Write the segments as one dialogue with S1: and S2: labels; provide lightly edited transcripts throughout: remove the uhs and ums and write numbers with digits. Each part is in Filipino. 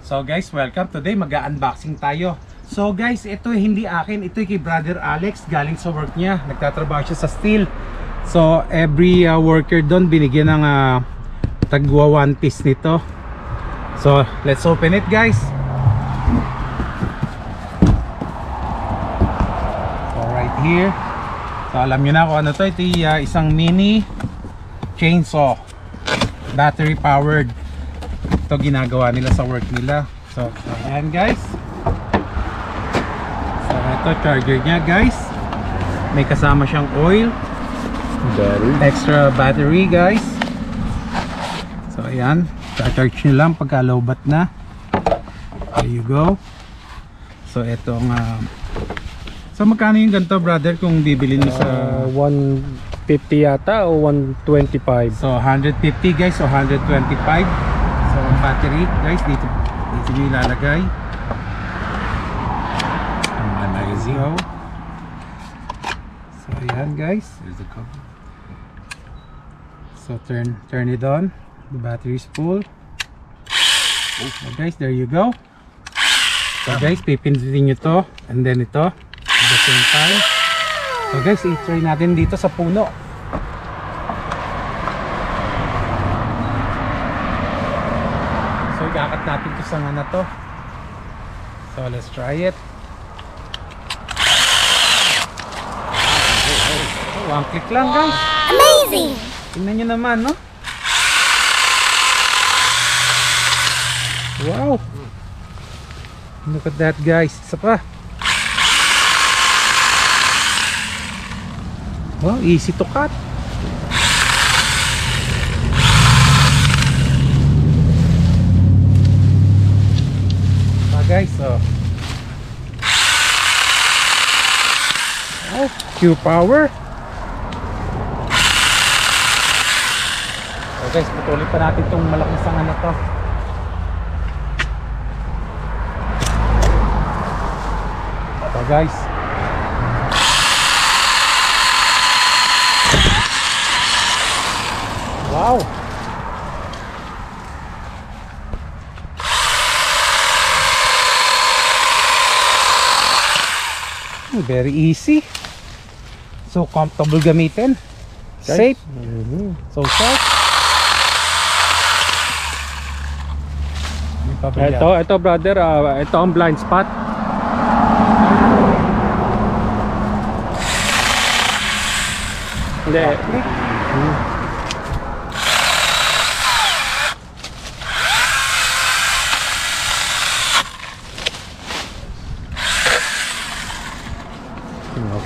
S1: So guys, welcome. Today mag-unboxing tayo. So guys, ito hindi akin, ito kay Brother Alex, galing sa work niya. Nagtatrabaho siya sa steel. So every worker doon binigyan ng tagwa 1 piece nito. So let's open it guys. So right here. So alam niyo na kung ano to. Ito isang mini chainsaw, battery powered. Ito ginagawa nila sa work nila. So ayan guys. So ito charger nya guys. May kasama siyang oil, extra battery guys. So ayan, charge nyo lang pagka lowbat na. There you go. So itong so magkano yung ganito brother kung bibili nyo sa
S2: 150 yata o 125?
S1: So 150 guys, so 125. So ang battery guys dito nyo ilalagay. Let's go. So ayan guys, there's the cover. So turn it on. The battery is full. So guys, there you go. So guys, pipindutin nyo to and then ito at the same time. So guys, i-try natin dito sa puno. So ikakat natin to sa na to. So let's try it. Oh, one click lang guys.
S3: Amazing!
S1: Tingnan nyo naman, no? Wow! Look at that guys. Isa pa. Wow, easy to cut. Guys, so oh, Q power. So guys, putulin pa natin itong malaking sanga na to. So guys, wow. Very easy. So comfortable gamitin. Safe. So sharp.
S2: Ito brother, ito ang blind spot. Hindi.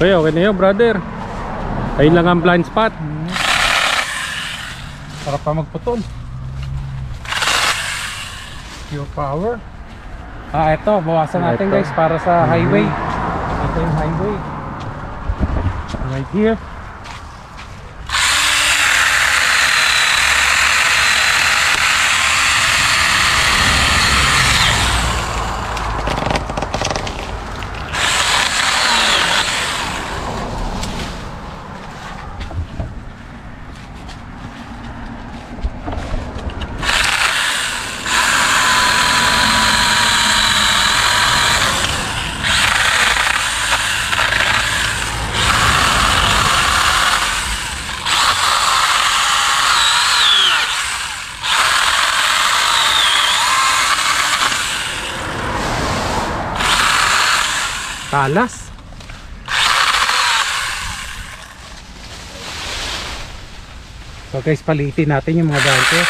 S2: Okay na yun brother. Ayun lang ang blind spot.
S1: Sarap pa magputol. Pure power. Ito, bawasan natin guys para sa highway. Ito yung highway. Right here. Talas. So guys, palitin natin yung mga dante.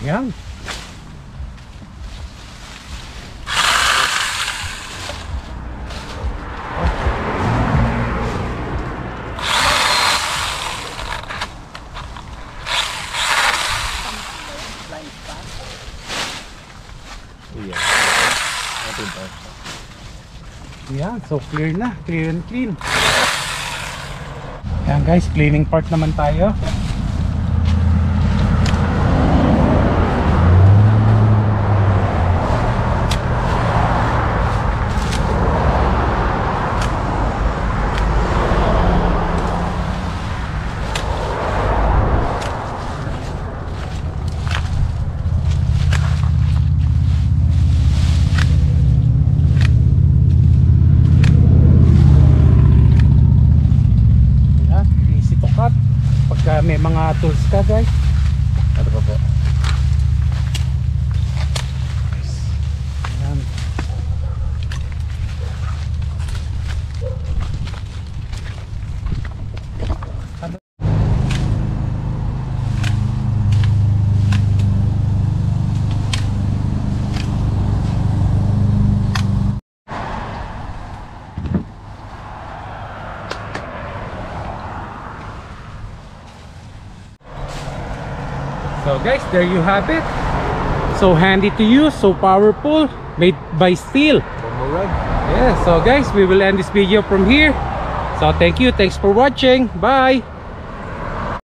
S1: Yan. Yan, so clear na, clear and clean. Yan guys, cleaning part naman tayo. mga tools ka guys.
S3: Ito pa po.
S1: Ayan. So guys, there you have it. So handy to use, so powerful, made by steel.
S3: Bumurag.
S1: Yeah, so guys, we will end this video from here. So thank you, thanks for watching, bye.